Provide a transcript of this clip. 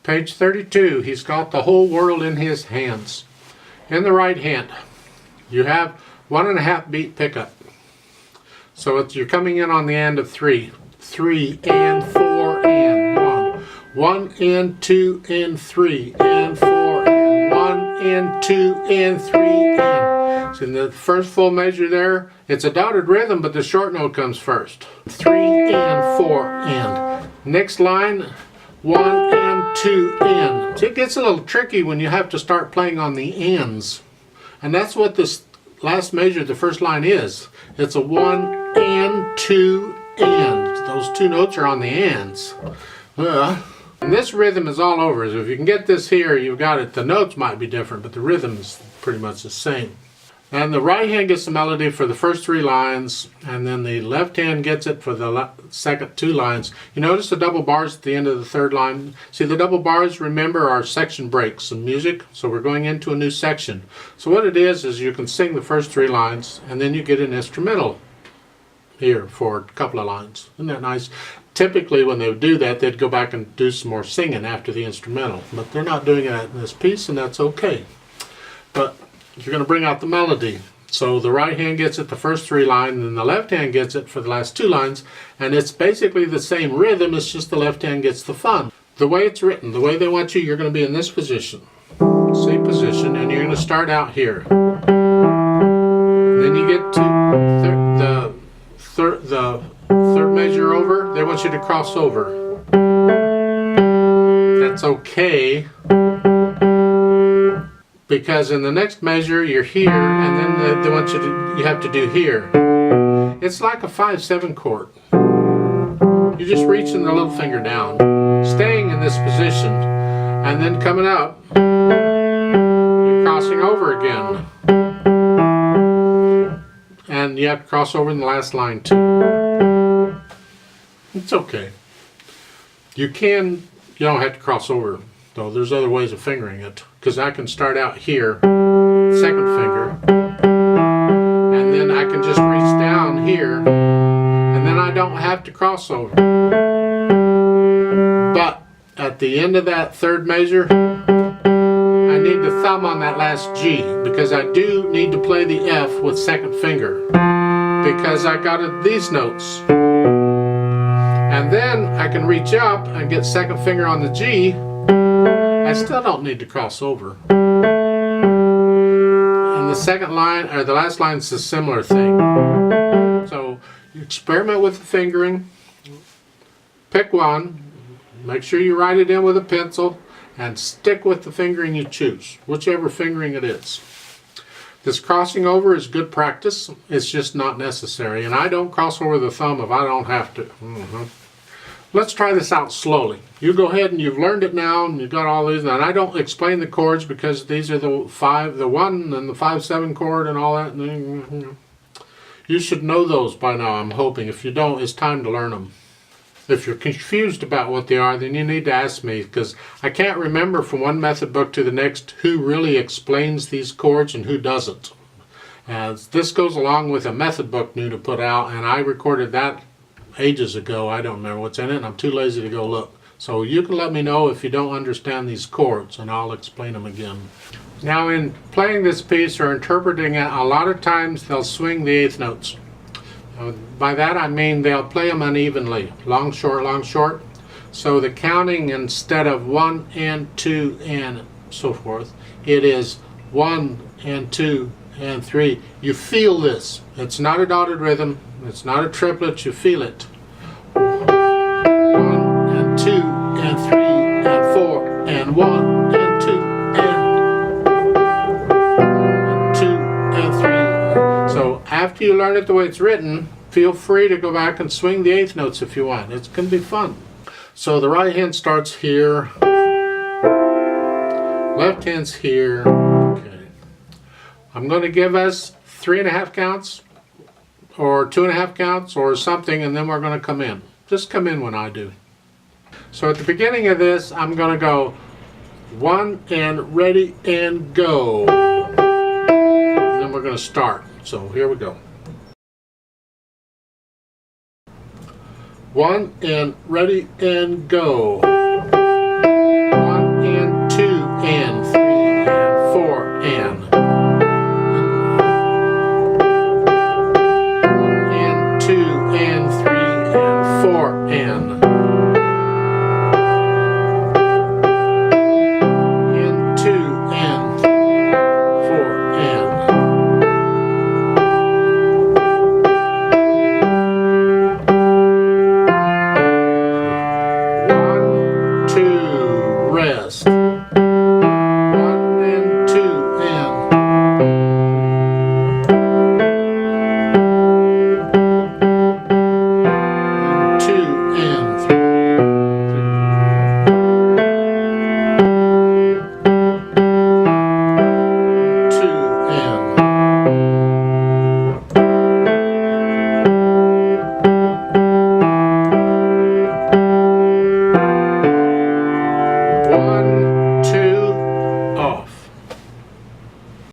Page 32, he's got the whole world in his hands. In the right hand, you have 1.5 beat pickup. So you're coming in on the end of 3. 3 and 4 and 1. 1 and 2 and 3 and 4 and 1 and 2 and 3 and. So in the first full measure there, it's a dotted rhythm, but the short note comes first. 3 and 4 and. Next line, 1 and 2 and. So it gets a little tricky when you have to start playing on the ands. And that's what this last measure, the first line is. It's a 1 and 2 and. Those two notes are on the ands. And this rhythm is all over. So if you can get this here, you've got it. The notes might be different, but the rhythm is pretty much the same. And the right hand gets the melody for the first 3 lines, and then the left hand gets it for the second 2 lines. You notice the double bars at the end of the 3rd line? See, the double bars, remember, are section breaks in music, so we're going into a new section. So what it is you can sing the first 3 lines, and then you get an instrumental here for a couple of lines. Isn't that nice? Typically when they would do that, they'd go back and do some more singing after the instrumental, but they're not doing that in this piece, and that's okay. But you're going to bring out the melody. So the right hand gets it the first 3 lines, and the left hand gets it for the last 2 lines, and it's basically the same rhythm, it's just the left hand gets the fun. The way it's written, the way they want you, you're going to be in this position, C position, and you're going to start out here. Then you get to the third measure over, they want you to cross over. That's okay, because in the next measure you're here, and then they want you have to do here. It's like a 5/7 chord. You're just reaching the little finger down, staying in this position, and then coming up, you're crossing over again. And you have to cross over in the last line too. It's okay. You don't have to cross over, though. There's other ways of fingering it. Because I can start out here, 2nd finger, and then I can just reach down here, and then I don't have to cross over. But at the end of that 3rd measure, I need to thumb on that last G, because I do need to play the F with 2nd finger, because I got these notes. And then I can reach up and get 2nd finger on the G. I still don't need to cross over. And the second line, or the last line, is a similar thing. So you experiment with the fingering. Pick one. Make sure you write it in with a pencil, and stick with the fingering you choose, whichever fingering it is. This crossing over is good practice. It's just not necessary. And I don't cross over the thumb if I don't have to. Let's try this out slowly. You go ahead, and you've learned it now, and you've got all these, and I don't explain the chords because these are the 1 and the 5/7 chord and all that. You should know those by now, I'm hoping. If you don't, it's time to learn them. If you're confused about what they are, then you need to ask me, because I can't remember from one method book to the next who really explains these chords and who doesn't. This goes along with a method book Noona put out, and I recorded that ages ago. I don't remember what's in it, and I'm too lazy to go look. So you can let me know if you don't understand these chords, and I'll explain them again. Now, in playing this piece or interpreting it, a lot of times they'll swing the 8th notes. By that I mean they'll play them unevenly, long, short. So the counting, instead of 1 and 2 and so forth, it is 1 and 2 and 3. You feel this. It's not a dotted rhythm. It's not a triplet. You feel it. 1 and 2 and 3 and 4 and 1 and 2 and 2 and 3. So after you learn it the way it's written, feel free to go back and swing the 8th notes if you want. It can be fun. So the right hand starts here. Left hand's here. Okay. I'm going to give us 3.5 counts or 2.5 counts or something, and then we're going to come in. Just come in when I do. So at the beginning of this, I'm going to go 1 and ready and go. And then we're going to start. So here we go. 1 and ready and go.